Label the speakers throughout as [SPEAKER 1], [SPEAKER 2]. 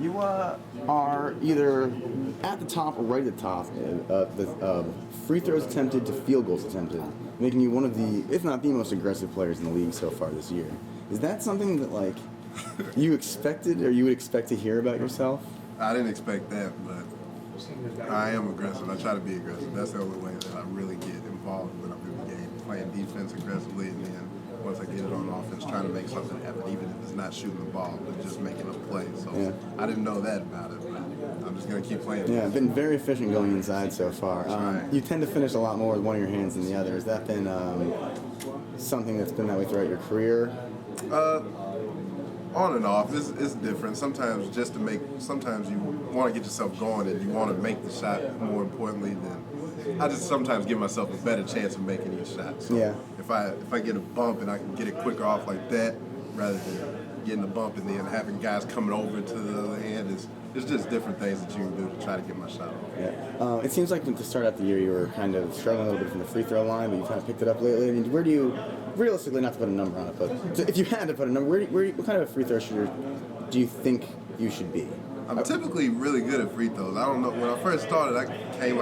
[SPEAKER 1] You are either at the top or right at the top. The free throws attempted to field goals attempted, making you one of the, if not the most aggressive players in the league so far this year. Is that something that like you expected, or you would expect to hear about yourself?
[SPEAKER 2] I didn't expect that, but I am aggressive. I try to be aggressive. That's the only way that I really get involved when I'm in the game. Playing defense aggressively, and then once I get it on offense, trying to make something happen, even if it's not shooting the ball, but just making a play. So
[SPEAKER 1] Yeah.
[SPEAKER 2] I didn't know that about it, but I'm just going to keep playing.
[SPEAKER 1] Yeah, been very efficient going inside so far.
[SPEAKER 2] Right.
[SPEAKER 1] You tend to finish a lot more with one of your hands than the other. Has that been something that's been that way throughout your career?
[SPEAKER 2] On and off, it's different. Sometimes sometimes you want to get yourself going and you want to make the shot more importantly than, I just sometimes give myself a better chance of making each shot. So
[SPEAKER 1] Yeah.
[SPEAKER 2] if I get a bump and I can get it quicker off like that, rather than getting a bump and then having guys coming over to the other hand, it's just different things that you can do to try to get my shot off.
[SPEAKER 1] Yeah. It seems like to start out the year you were kind of struggling a little bit from the free throw line, but you kind of picked it up lately. I mean, where do you, realistically, not to put a number on it, but if you had to put a number, what kind of a free throw shooter do you think you should be?
[SPEAKER 2] I'm typically really good at free throws. I don't know, when I first started, I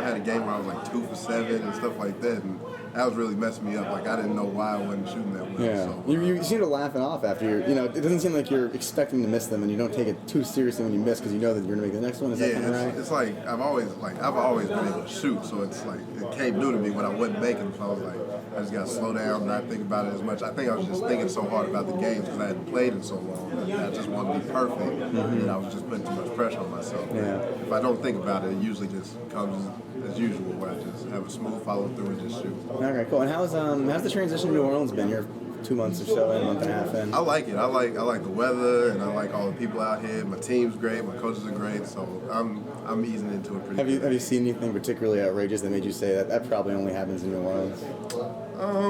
[SPEAKER 2] had a game where I was like 2 for 7 and stuff like that, and that was really messing me up. Like, I didn't know why I wasn't shooting that well.
[SPEAKER 1] Yeah,
[SPEAKER 2] So.
[SPEAKER 1] you seem to laugh it off after it doesn't seem like you're expecting to miss them, and you don't take it too seriously when you miss because you know that you're gonna make the next one. Is that kind of right?
[SPEAKER 2] It's like I've always been able to shoot, so it's like it came new to me when I wasn't making. So I was like, I just gotta slow down, not think about it as much. I think I was just thinking so hard about the games because I hadn't played in so long that I just wanted to be perfect, and I was just putting too much pressure on myself.
[SPEAKER 1] Yeah.
[SPEAKER 2] If I don't think about it, it usually just comes as usual, where I just have a smooth follow through and just shoot.
[SPEAKER 1] Okay, cool. And how's the transition to New Orleans been? You're 2 months or so in, a month and a half in.
[SPEAKER 2] I like it. I like the weather, and I like all the people out here. My team's great. My coaches are great. So I'm easing into it pretty good.
[SPEAKER 1] Have you seen anything particularly outrageous that made you say that probably only happens in New Orleans?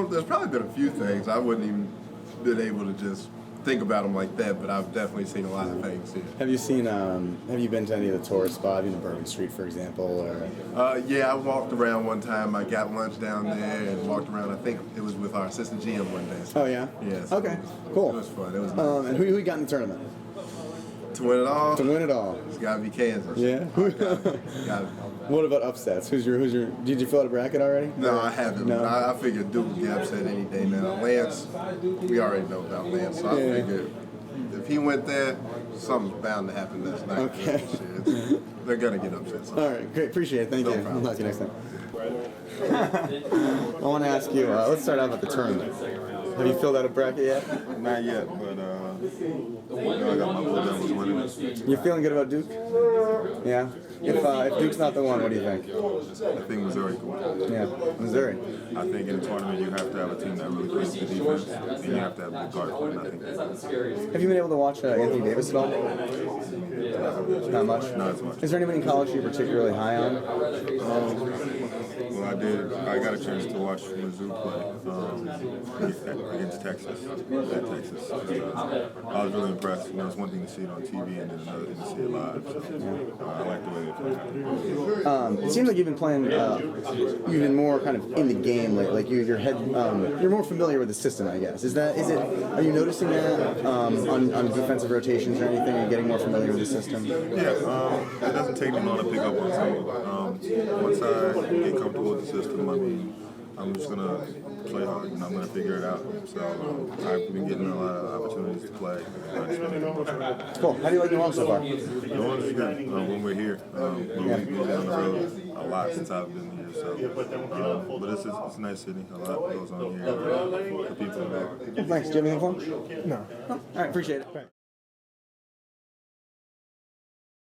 [SPEAKER 2] There's probably been a few things. I wouldn't even been able to just think about them like that, but I've definitely seen a lot of things here.
[SPEAKER 1] Have you been to any of the tourist spots, Bourbon Street, for example, or?
[SPEAKER 2] Yeah, I walked around one time. I got lunch down there and walked around. I think it was with our assistant GM one day. So,
[SPEAKER 1] oh yeah.
[SPEAKER 2] Yeah. So
[SPEAKER 1] Okay. Cool.
[SPEAKER 2] It was fun. It was nice.
[SPEAKER 1] And who you got in the tournament?
[SPEAKER 2] To win it all.
[SPEAKER 1] To win it all.
[SPEAKER 2] It's got to be Kansas.
[SPEAKER 1] Yeah.
[SPEAKER 2] Got it.
[SPEAKER 1] What about upsets? Who's your? Did you fill out a bracket already?
[SPEAKER 2] No, I haven't.
[SPEAKER 1] No.
[SPEAKER 2] I figured Duke would get upset any day now. Lance, we already know about Lance, so I figured if he went there, something's bound to happen this night.
[SPEAKER 1] Okay.
[SPEAKER 2] They're gonna get upset. So.
[SPEAKER 1] All right, great. Appreciate it. Thank you.
[SPEAKER 2] problem.
[SPEAKER 1] I'll talk to you next time. I want to ask you. Let's start out with the tournament. Have you filled out a bracket yet?
[SPEAKER 2] Not yet, but I got my boy that was winning.
[SPEAKER 1] You feeling good about Duke? Yeah. If Duke's not the one, what do you think?
[SPEAKER 3] I think Missouri could win.
[SPEAKER 1] Yeah, Missouri.
[SPEAKER 3] I think in a tournament you have to have a team that really plays the defense, and you have to have good guard play. And I think that's
[SPEAKER 1] Have you been able to watch Anthony Davis at all? Not much.
[SPEAKER 3] not as much.
[SPEAKER 1] Is there anybody in college you're particularly high on?
[SPEAKER 3] Well, I did. I got a chance to watch Mizzou play against Texas. At Texas. And, I was really impressed. It's one thing to see it on TV and then another thing to see it live. So I like the way they play.
[SPEAKER 1] It seems like you've been playing even more kind of in the game lately. Like you're more familiar with the system, I guess. Is it? Are you noticing that on defensive rotations or anything? Are you getting more familiar with the system?
[SPEAKER 3] Yeah, it doesn't take me long to pick up on something. Once I get comfortable with the system, I'm just gonna play hard and I'm gonna figure it out. So I've been getting a lot of opportunities to play.
[SPEAKER 1] Cool. How do you like New Orleans so far?
[SPEAKER 3] New Orleans is good when we're here. We've been on the road a lot since I've been here. So, but it's a nice city. A lot goes on here. The people are there.
[SPEAKER 1] Thanks. Do you have anything for him? No. All right. Appreciate it.